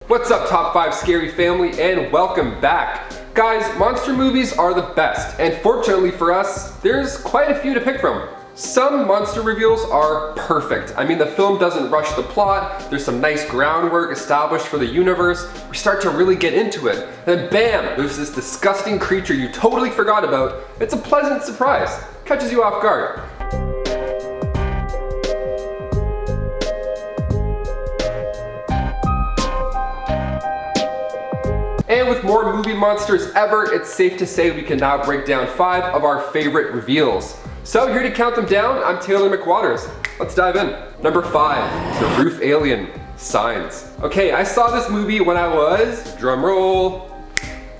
What's up, top 5 scary family, and welcome back. Guys, monster movies are the best, and fortunately for us, there's quite a few to pick from. Some monster reveals are perfect. I mean, the film doesn't rush the plot, there's some nice groundwork established for the universe, we start to really get into it, and then bam, there's this disgusting creature you totally forgot about. It's a pleasant surprise, catches you off guard. And with more movie monsters ever, it's safe to say we can now break down 5 of our favorite reveals. So here to count them down, I'm Taylor McWatters. Let's dive in. Number 5, the roof alien, Signs. Okay, I saw this movie when I was, drumroll,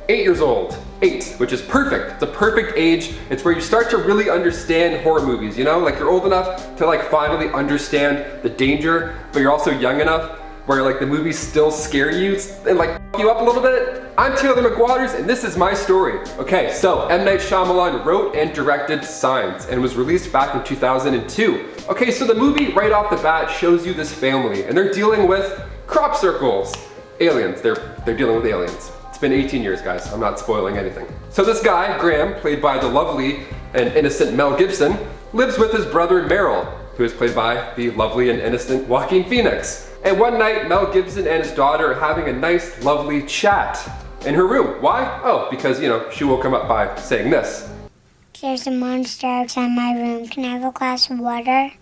8 years old. 8, which is perfect. It's a perfect age. It's where you start to really understand horror movies, you know? Like you're old enough to like finally understand the danger, but you're also young enough where like the movies still scare you and like f you up a little bit. I'm Taylor McWatters and this is my story. Okay, so M. Night Shyamalan wrote and directed Signs and was released back in 2002. Okay, so the movie right off the bat shows you this family and they're dealing with crop circles. Aliens, they're dealing with aliens. It's been 18 years, guys. I'm not spoiling anything. So this guy, Graham, played by the lovely and innocent Mel Gibson, lives with his brother Merrill, who is played by the lovely and innocent Joaquin Phoenix. And one night, Mel Gibson and his daughter are having a nice, lovely chat in her room. Why? Oh, because, you know, she woke him up by saying this. There's a monster outside my room. Can I have a glass of water?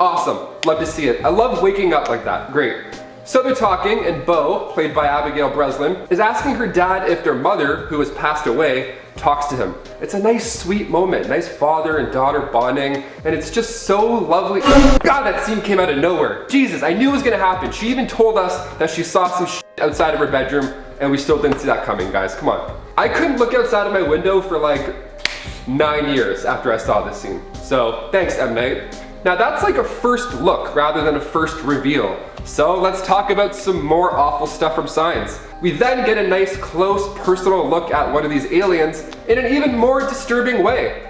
Awesome. Love to see it. I love waking up like that. Great. So they're talking, and Bo, played by Abigail Breslin, is asking her dad if their mother, who has passed away, talks to him. It's a nice, sweet moment. Nice father and daughter bonding, and it's just so lovely. God, that scene came out of nowhere. Jesus, I knew it was gonna happen. She even told us that she saw some shit outside of her bedroom, and we still didn't see that coming, guys. Come on. I couldn't look outside of my window for like 9 years after I saw this scene. So, thanks, M. Night. Now that's like a first look rather than a first reveal. So let's talk about some more awful stuff from Signs. We then get a nice close personal look at one of these aliens in an even more disturbing way.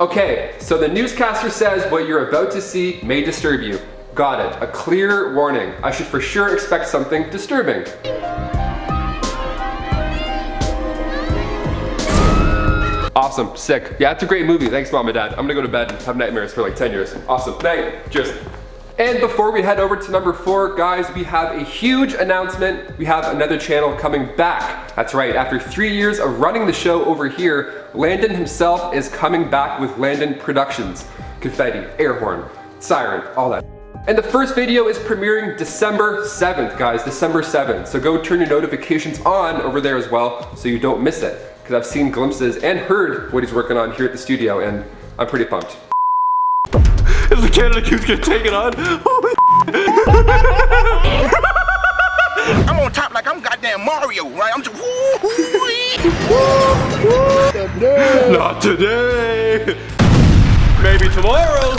Okay, so the newscaster says what you're about to see may disturb you. Got it, a clear warning. I should for sure expect something disturbing. Awesome, sick. Yeah, it's a great movie. Thanks, Mom and Dad. I'm gonna go to bed and have nightmares for like 10 years. Awesome, night, cheers. And before we head over to number 4, guys, we have a huge announcement. We have another channel coming back. That's right, after 3 years of running the show over here, Landon himself is coming back with Landon Productions. Confetti, air horn, siren, all that. And the first video is premiering December 7th, guys, December 7th. So go turn your notifications on over there as well so you don't miss it. Because I've seen glimpses and heard what he's working on here at the studio, and I'm pretty pumped. Is the Canada Goose gonna take it on? I'm on top like I'm goddamn Mario, right? I'm just Not today. Maybe tomorrow.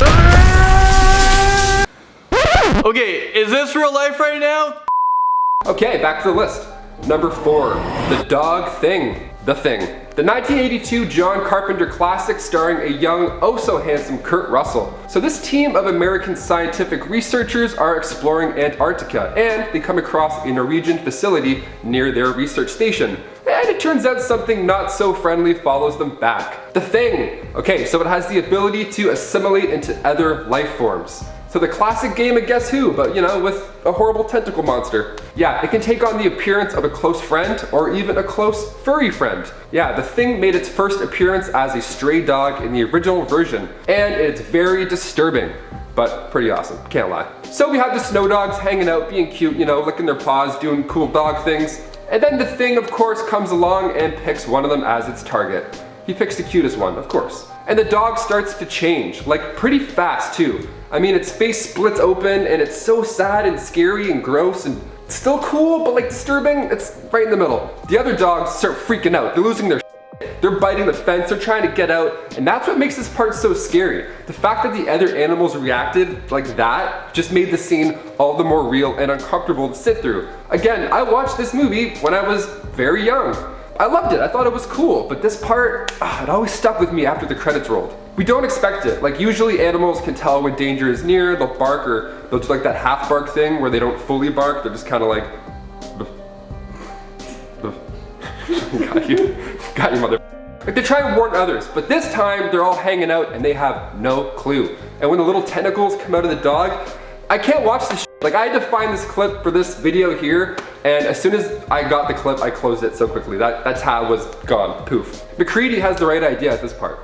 Okay, is this real life right now? Okay, back to the list. Number 4, The Dog Thing. The Thing. The 1982 John Carpenter classic starring a young, oh so handsome Kurt Russell. So this team of American scientific researchers are exploring Antarctica and they come across a Norwegian facility near their research station. And it turns out something not so friendly follows them back. The Thing. Okay, so it has the ability to assimilate into other life forms. So the classic game of Guess Who, but you know, with a horrible tentacle monster. Yeah, it can take on the appearance of a close friend or even a close furry friend. Yeah, the Thing made its first appearance as a stray dog in the original version, and it's very disturbing, but pretty awesome, can't lie. So we have the snow dogs hanging out, being cute, you know, licking their paws, doing cool dog things. And then the Thing, of course, comes along and picks one of them as its target. He picks the cutest one, of course. And the dog starts to change, like pretty fast too. I mean, its face splits open and it's so sad and scary and gross and still cool, but like disturbing. It's right in the middle. The other dogs start freaking out. They're losing their shit. They're biting the fence, they're trying to get out, and that's what makes this part so scary. The fact that the other animals reacted like that just made the scene all the more real and uncomfortable to sit through. Again, I watched this movie when I was very young. I loved it, I thought it was cool, but this part, it always stuck with me after the credits rolled. We don't expect it. Like usually animals can tell when danger is near, they'll bark or they'll do like that half bark thing where they don't fully bark, they're just kind of like, got you mother. Like they try and warn others, but this time they're all hanging out and they have no clue. And when the little tentacles come out of the dog, I can't watch this shit. Like I had to find this clip for this video here, and as soon as I got the clip, I closed it so quickly. That's how it was gone, poof. McCready has the right idea at this part.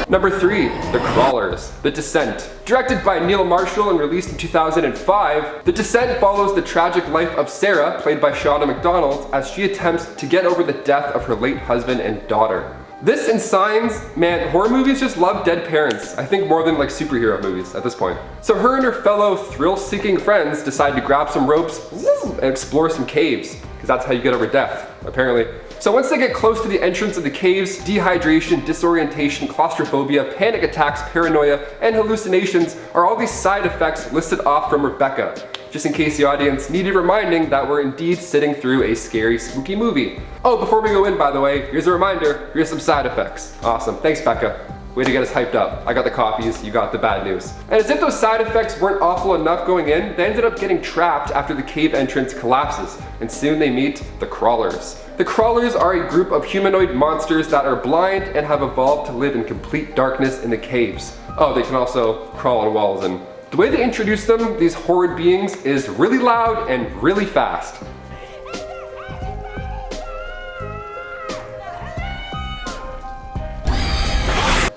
Number 3, The Crawlers, The Descent. Directed by Neil Marshall and released in 2005, The Descent follows the tragic life of Sarah, played by Shauna McDonald, as she attempts to get over the death of her late husband and daughter. This and Signs, man, horror movies just love dead parents, I think more than like superhero movies at this point. So her and her fellow thrill-seeking friends decide to grab some ropes and explore some caves, because that's how you get over death, apparently. So once they get close to the entrance of the caves, dehydration, disorientation, claustrophobia, panic attacks, paranoia, and hallucinations are all these side effects listed off from Rebecca, just in case the audience needed reminding that we're indeed sitting through a scary, spooky movie. Oh, before we go in, by the way, here's a reminder, here's some side effects. Awesome, thanks Becca. Way to get us hyped up. I got the coffees, you got the bad news. And as if those side effects weren't awful enough going in, they ended up getting trapped after the cave entrance collapses, and soon they meet the Crawlers. The Crawlers are a group of humanoid monsters that are blind and have evolved to live in complete darkness in the caves. Oh, they can also crawl on walls, and the way they introduce them, these horrid beings, is really loud and really fast.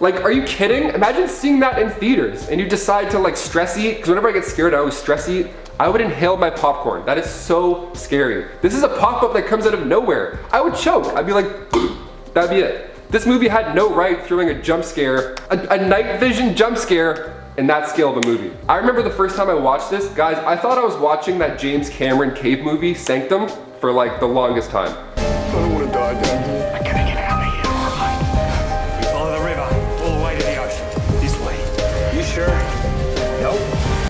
Like, are you kidding? Imagine seeing that in theaters and you decide to like stress eat, because whenever I get scared I always stress eat. I would inhale my popcorn. That is so scary. This is a pop-up that comes out of nowhere. I would choke. I'd be like, that'd be it. This movie had no right throwing a jump scare, a night vision jump scare in that scale of a movie. I remember the first time I watched this, guys, I thought I was watching that James Cameron cave movie, Sanctum, for like the longest time. I don't want to die down here. I gotta get out of here, alright? We follow the river, all the way to the ocean. This way. You sure? Nope.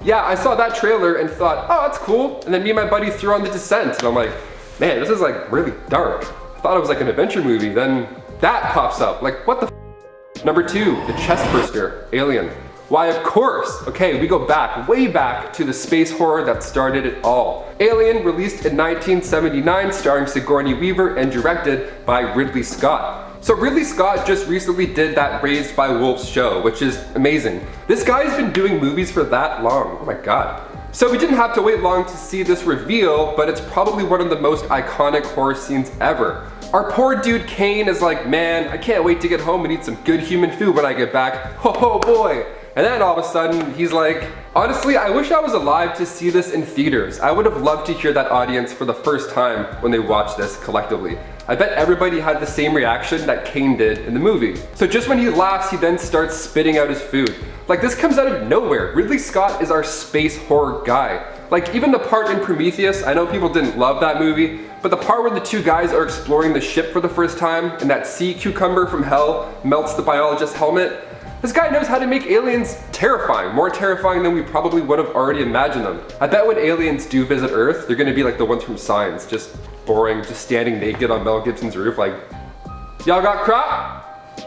Yeah, I saw that trailer and thought, oh, that's cool. And then me and my buddy threw on The Descent, and I'm like, man, this is like really dark. I thought it was like an adventure movie, then that pops up. Like, what the f? Number 2, The Chestburster, Alien. Why, of course. Okay, we go back, way back to the space horror that started it all. Alien, released in 1979, starring Sigourney Weaver and directed by Ridley Scott. So Ridley Scott just recently did that Raised by Wolves show, which is amazing. This guy's been doing movies for that long, oh my god. So we didn't have to wait long to see this reveal, but it's probably one of the most iconic horror scenes ever. Our poor dude Kane is like, man, I can't wait to get home and eat some good human food when I get back, ho ho boy. And then all of a sudden, he's like, honestly, I wish I was alive to see this in theaters. I would have loved to hear that audience for the first time when they watched this collectively. I bet everybody had the same reaction that Kane did in the movie. So just when he laughs, he then starts spitting out his food. Like, this comes out of nowhere. Ridley Scott is our space horror guy. Like, even the part in Prometheus, I know people didn't love that movie, but the part where the two guys are exploring the ship for the first time and that sea cucumber from hell melts the biologist's helmet, this guy knows how to make aliens terrifying, more terrifying than we probably would have already imagined them. I bet when aliens do visit Earth, they're gonna be like the ones from Signs, just boring, just standing naked on Mel Gibson's roof like, y'all got crop?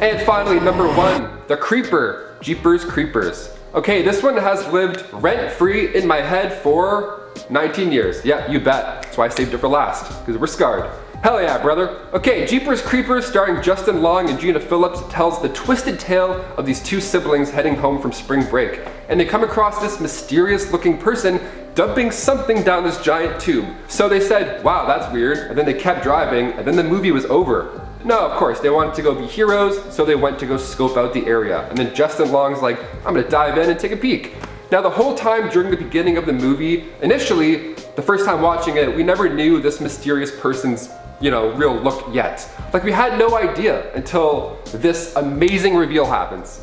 And finally, number 1, The Creeper, Jeepers Creepers. Okay, this one has lived rent-free in my head for 19 years. Yeah, you bet. That's why I saved it for last, because we're scarred. Hell yeah, brother. Okay, Jeepers Creepers, starring Justin Long and Gina Phillips, tells the twisted tale of these two siblings heading home from spring break. And they come across this mysterious looking person dumping something down this giant tube. So they said, wow, that's weird. And then they kept driving, and then the movie was over. No, of course, they wanted to go be heroes, so they went to go scope out the area. And then Justin Long's like, I'm gonna dive in and take a peek. Now the whole time during the beginning of the movie, initially, the first time watching it, we never knew this mysterious person's real look yet. Like, we had no idea until this amazing reveal happens.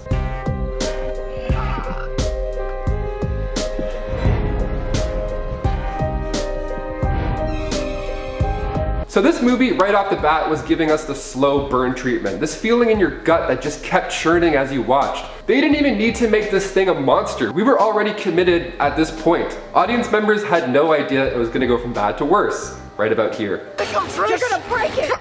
So this movie, right off the bat, was giving us the slow burn treatment. This feeling in your gut that just kept churning as you watched. They didn't even need to make this thing a monster. We were already committed at this point. Audience members had no idea it was gonna go from bad to worse. right about here. You're gonna break it!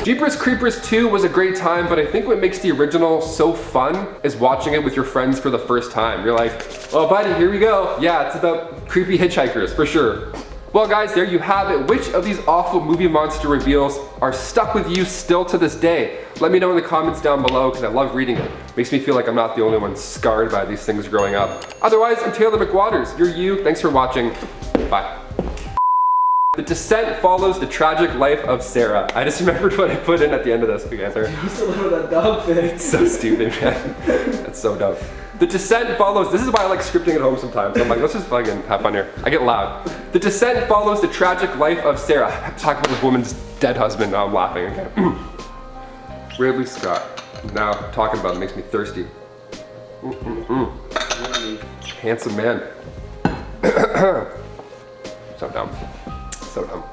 Jeepers Creepers 2 was a great time, but I think what makes the original so fun is watching it with your friends for the first time. You're like, oh buddy, here we go. Yeah, it's about creepy hitchhikers, for sure. Well guys, there you have it. Which of these awful movie monster reveals are stuck with you still to this day? Let me know in the comments down below, because I love reading it. Makes me feel like I'm not the only one scarred by these things growing up. Otherwise, I'm Taylor McWatters. You're you. Thanks for watching. Bye. The descent follows the tragic life of Sarah. I just remembered what I put in at the end of this. Okay, sorry. You used to live with that dog thing. It's so stupid, man. That's so dumb. The descent follows, this is why I like scripting at home sometimes. I'm like, let's just fucking have fun here. I get loud. The descent follows the tragic life of Sarah. I'm talking about this woman's dead husband. Now I'm laughing again. Ridley Scott. Now talking about it makes me thirsty. Handsome man. So dumb. So dumb.